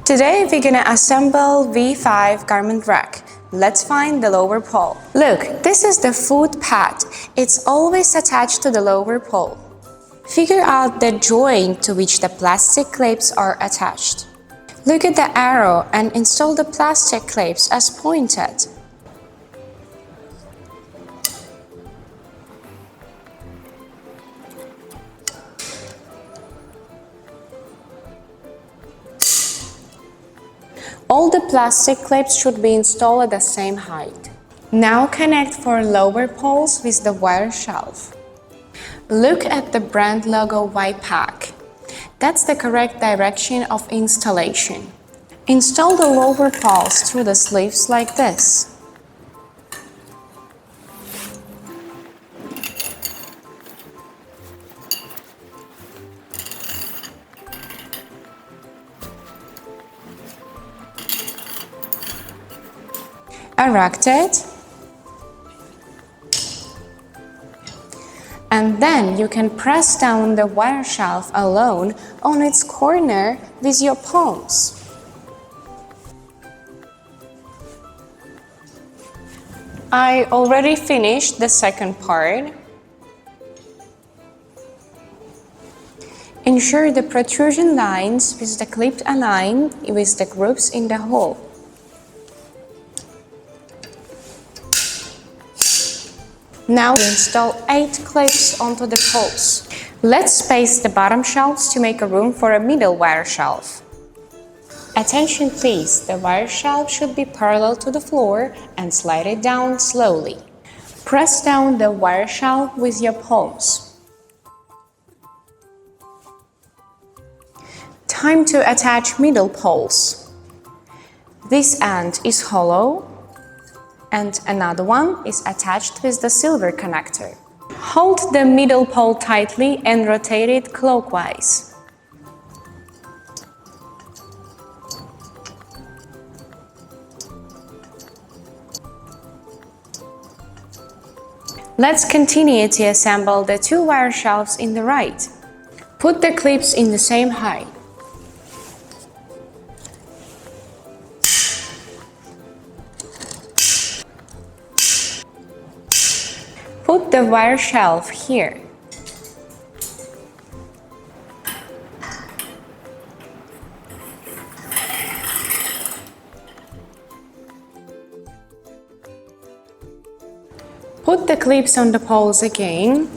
Today we're gonna assemble V5 garment rack. Let's find the lower pole. Look, this is the foot pad. It's always attached to the lower pole. Figure out the joint to which the plastic clips are attached. Look at the arrow and install the plastic clips as pointed. All the plastic clips should be installed at the same height. Now connect for lower poles with the wire shelf. Look at the brand logo VIPEK. That's the correct direction of installation. Install the lower poles through the sleeves like this. Erect it, and then you can press down the wire shelf alone on its corner with your palms. I already finished the second part. Ensure the protrusion lines with the clip align with the grooves in the hole. Now install 8 clips onto the poles. Let's space the bottom shelves to make a room for a middle wire shelf. Attention please, the wire shelf should be parallel to the floor and slide it down slowly. Press down the wire shelf with your palms. Time to attach middle poles. This end is hollow, and another one is attached with the silver connector. Hold the middle pole tightly and rotate it clockwise. Let's continue to assemble the 2 wire shelves in the right. Put the clips in the same height. Put the wire shelf here. Put the clips on the poles again.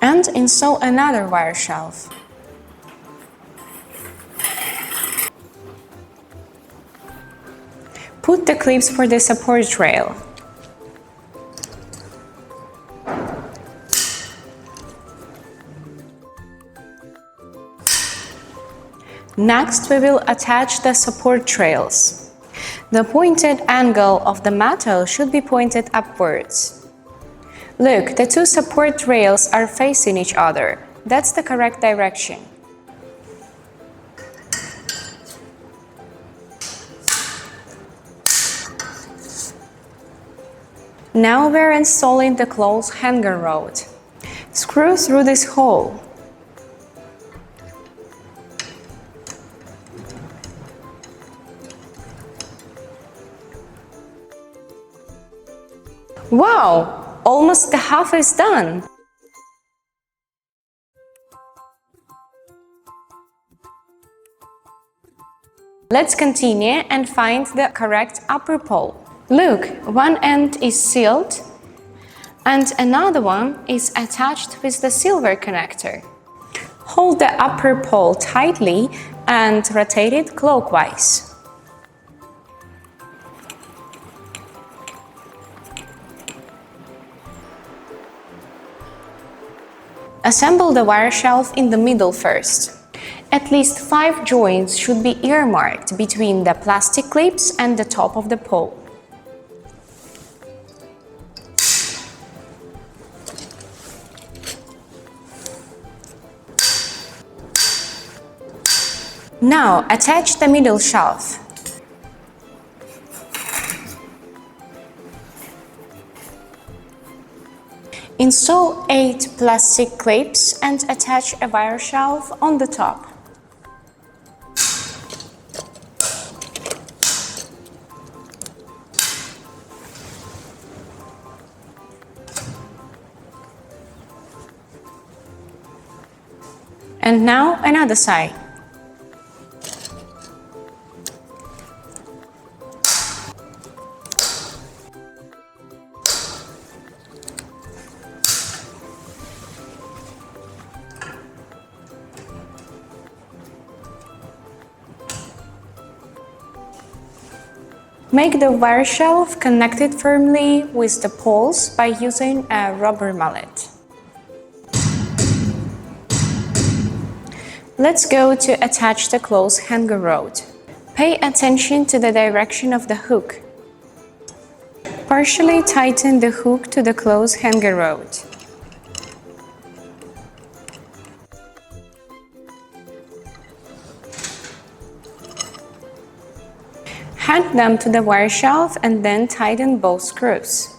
And install another wire shelf. Put the clips for the support rail. Next, we will attach the support rails. The pointed angle of the metal should be pointed upwards. Look, the 2 support rails are facing each other. That's the correct direction. Now we're installing the clothes hanger rod. Screw through this hole. Wow! Almost the half is done! Let's continue and find the correct upper pole. Look, one end is sealed and another one is attached with the silver connector. Hold the upper pole tightly and rotate it clockwise. Assemble the wire shelf in the middle first. At least 5 joints should be earmarked between the plastic clips and the top of the pole. Now attach the middle shelf. Install 8 plastic clips and attach a wire shelf on the top. And now another side. Make the wire shelf connected firmly with the poles by using a rubber mallet. Let's go to attach the clothes hanger rod. Pay attention to the direction of the hook. Partially tighten the hook to the clothes hanger rod. Hang them to the wire shelf and then tighten both screws.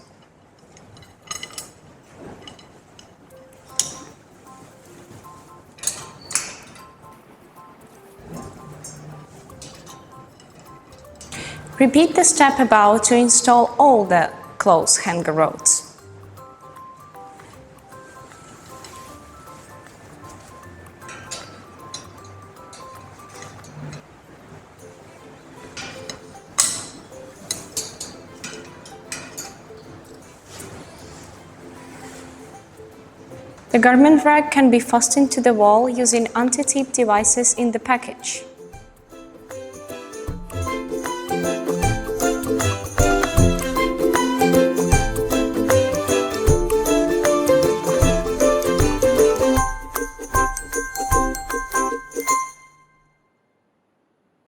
Repeat the step above to install all the clothes hanger rods. The garment rack can be fastened to the wall using anti-tip devices in the package.